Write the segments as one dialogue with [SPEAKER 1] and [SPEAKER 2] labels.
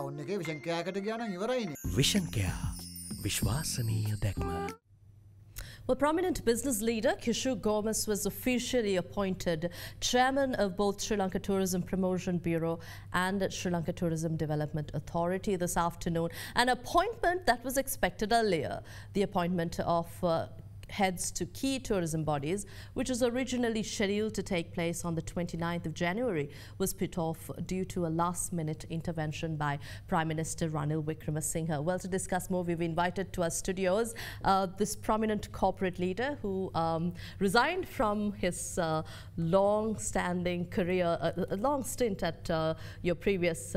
[SPEAKER 1] Town එකේ vision කෑකට ගියා නම් ඉවරයිනේ.
[SPEAKER 2] විෂන් කෑ විශ්වාසනීය දැක්ම.
[SPEAKER 3] Well, prominent business leader Kishu Gomes was officially appointed chairman of both Sri Lanka Tourism Promotion Bureau and Sri Lanka Tourism Development Authority this afternoon, an appointment that was expected earlier. The appointment of heads to key tourism bodies, which was originally scheduled to take place on the 29th of January, was put off due to a last-minute intervention by Prime Minister Ranil Wickremesinghe. Well, to discuss more, we've invited to our studios this prominent corporate leader who resigned from his long-standing career, a long stint at your previous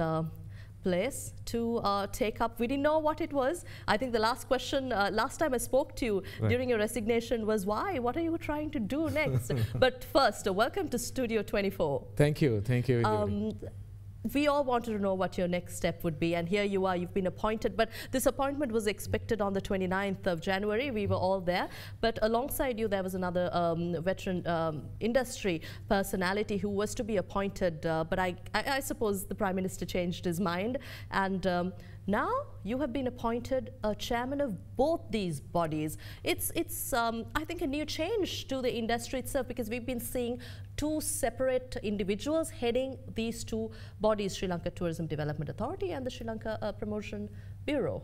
[SPEAKER 3] place to take up. We didn't know what it was. I think the last question, last time I spoke to you during your resignation was why? What are you trying to do next? But first, welcome to Studio 24.
[SPEAKER 4] Thank you. Thank you.
[SPEAKER 3] We all wanted to know what your next step would be, and here you are, you've been appointed, but this appointment was expected on the 29th of January. We were all there, but alongside you there was another veteran industry personality who was to be appointed, but I suppose the Prime Minister changed his mind, and now you have been appointed a chairman of both these bodies. It's I think a new change to the industry itself, because we've been seeing two separate individuals heading these two bodies, Sri Lanka Tourism Development Authority and the Sri Lanka Promotion Bureau.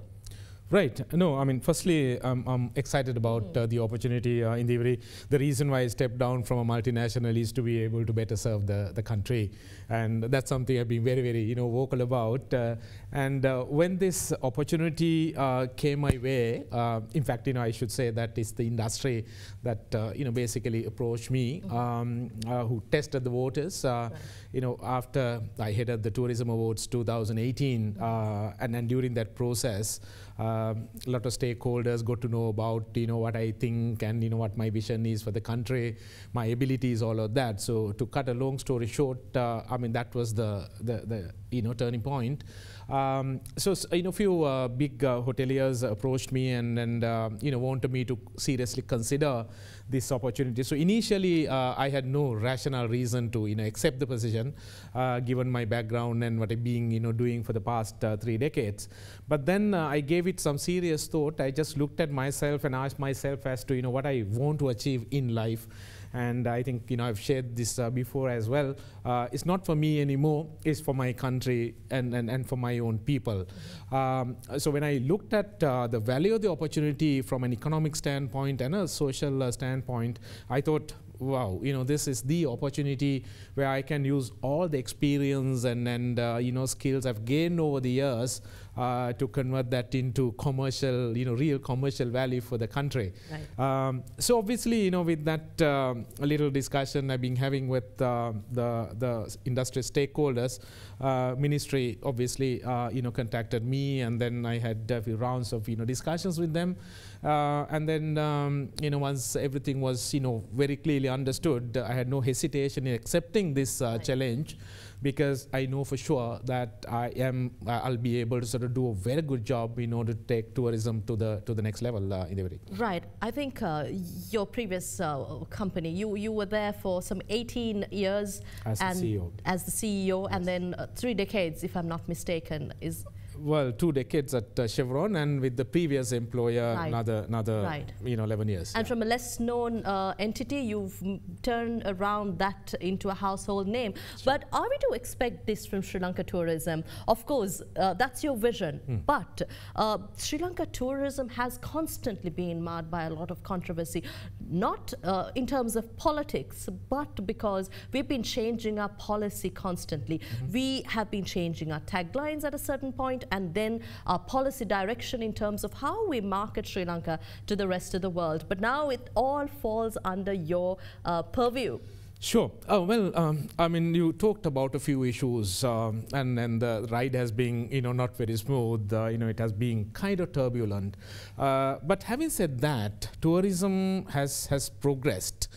[SPEAKER 4] Right. No, I mean, firstly, I'm excited about the opportunity. The reason why I stepped down from a multinational is to be able to better serve the country. And that's something I've been very, very, vocal about. And when this opportunity came my way, in fact, I should say that it's the industry that, basically approached me, who tested the waters. After I headed the Tourism Awards 2018, and then during that process, a lot of stakeholders got to know about what I think and what my vision is for the country, my abilities, all of that. So to cut a long story short, I mean, that was the turning point. So few big hoteliers approached me and wanted me to seriously consider this opportunity. So initially, I had no rational reason to accept the position, given my background and what I've been doing for the past 3 decades. But then I gave it some serious thought. I just looked at myself and asked myself as to what I want to achieve in life. And I think I've shared this before as well. It's not for me anymore. It's for my country and for my own people. So when I looked at the value of the opportunity from an economic standpoint and a social standpoint, I thought, wow, this is the opportunity where I can use all the experience and skills I've gained over the years to convert that into commercial, real commercial value for the country. Right. So obviously, with that little discussion I've been having with the industry stakeholders, ministry obviously, contacted me, and then I had a few rounds of, discussions with them. And then, once everything was, very clearly understood, I had no hesitation in accepting this challenge, because I know for sure that I'll be able to sort of do a very good job in order to take tourism to the next level in the
[SPEAKER 3] Right. I think your previous company, you were there for some 18 years
[SPEAKER 4] as the
[SPEAKER 3] CEO, and then 3 decades, if I'm not mistaken, is.
[SPEAKER 4] Well, 2 decades at Chevron, and with the previous employer, another 11 years.
[SPEAKER 3] And from a less known entity, you've turned around that into a household name. Sure. But are we to expect this from Sri Lanka Tourism? Of course, that's your vision. But Sri Lanka Tourism has constantly been marred by a lot of controversy, not in terms of politics, but because we've been changing our policy constantly. We have been changing our taglines at a certain point, and then our policy direction in terms of how we market Sri Lanka to the rest of the world. But now it all falls under your purview.
[SPEAKER 4] Sure. Oh, well, I mean, you talked about a few issues, and the ride has been, not very smooth. It has been kind of turbulent. But having said that, tourism has progressed,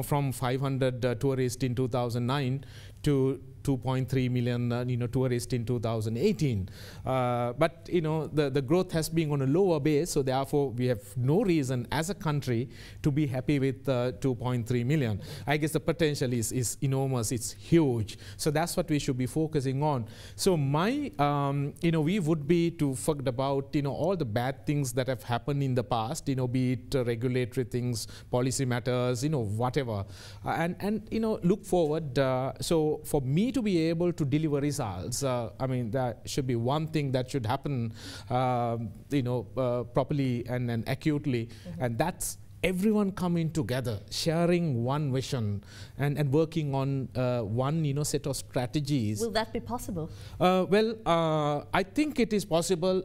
[SPEAKER 4] from 500 tourists in 2009 to 2.3 million tourists in 2018. But the growth has been on a lower base, so therefore we have no reason as a country to be happy with 2.3 million. I guess the potential is enormous, it's huge. So that's what we should be focusing on. So my, we would be to forget about all the bad things that have happened in the past, be it regulatory things, policy matters, whatever, and look forward. So for me to be able to deliver results, I mean, that should be one thing that should happen, properly and acutely, and that's everyone coming together, sharing one vision, and working on one set of strategies.
[SPEAKER 3] Will that be possible?
[SPEAKER 4] I think it is possible.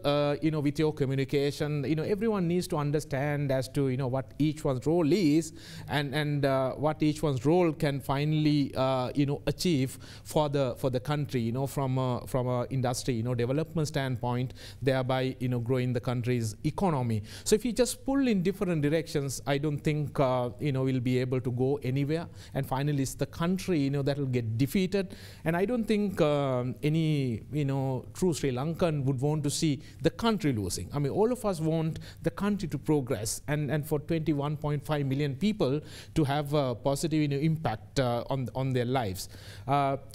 [SPEAKER 4] With your communication, everyone needs to understand as to what each one's role is, and what each one's role can finally achieve for the country. From a industry development standpoint, thereby growing the country's economy. So if you just pull in different directions, I don't think we'll be able to go anywhere, and finally it's the country that will get defeated. And I don't think any true Sri Lankan would want to see the country losing. I mean, all of us want the country to progress, and for 21.5 million people to have a positive impact on their lives.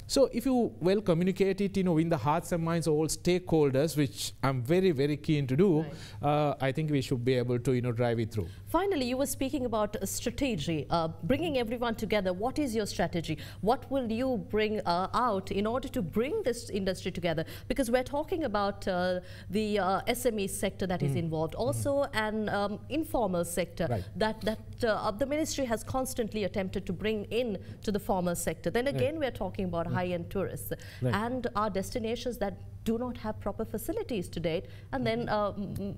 [SPEAKER 4] So if you well communicate it in the hearts and minds of all stakeholders, which I'm very, very keen to do, right, I think we should be able to drive it through.
[SPEAKER 3] Finally, you were speaking about a strategy, bringing everyone together. What is your strategy? What will you bring out in order to bring this industry together? Because we're talking about the SME sector that is involved, also an informal sector, right, that the ministry has constantly attempted to bring in to the formal sector. Then again, we're talking about high-end tourists, right, and our destinations that do not have proper facilities to date, and then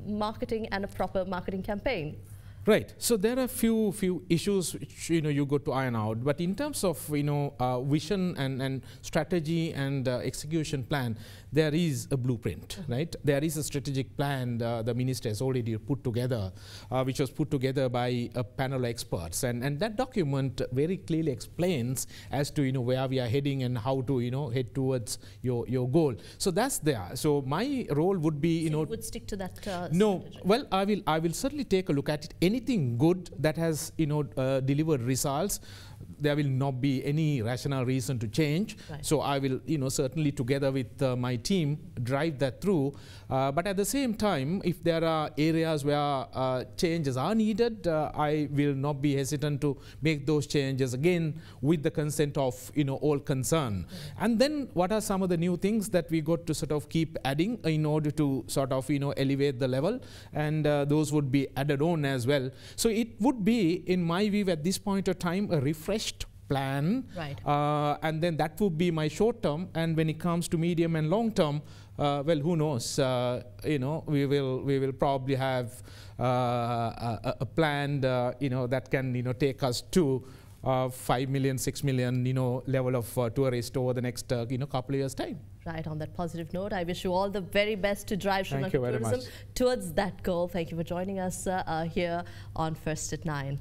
[SPEAKER 3] marketing and a proper marketing campaign.
[SPEAKER 4] Right. So there are few issues which you got to iron out. But in terms of vision and strategy and execution plan, there is a blueprint, right? There is a strategic plan the minister has already put together, which was put together by a panel of experts, and that document very clearly explains as to where we are heading and how to head towards your goal. So that's there. So my role would be
[SPEAKER 3] so you would stick to that.
[SPEAKER 4] No,
[SPEAKER 3] strategy.
[SPEAKER 4] well, I will certainly take a look at it. Anything good that has delivered results, there will not be any rational reason to change. Right. So I will certainly together with my team drive that through. But at the same time, if there are areas where changes are needed, I will not be hesitant to make those changes again with the consent of all concerned. And then what are some of the new things that we got to sort of keep adding in order to sort of elevate the level, and those would be added on as well. So it would be, in my view at this point of time, a refreshed plan, right, and then that would be my short term. And when it comes to medium and long term, well, who knows? We will probably have a plan, that can take us to 5 million, 6 million, level of tourists over the next couple of years' time.
[SPEAKER 3] Right, on that positive note, I wish you all the very best to drive Sri Lanka Tourism towards that goal. Thank you for joining us here on First at 9.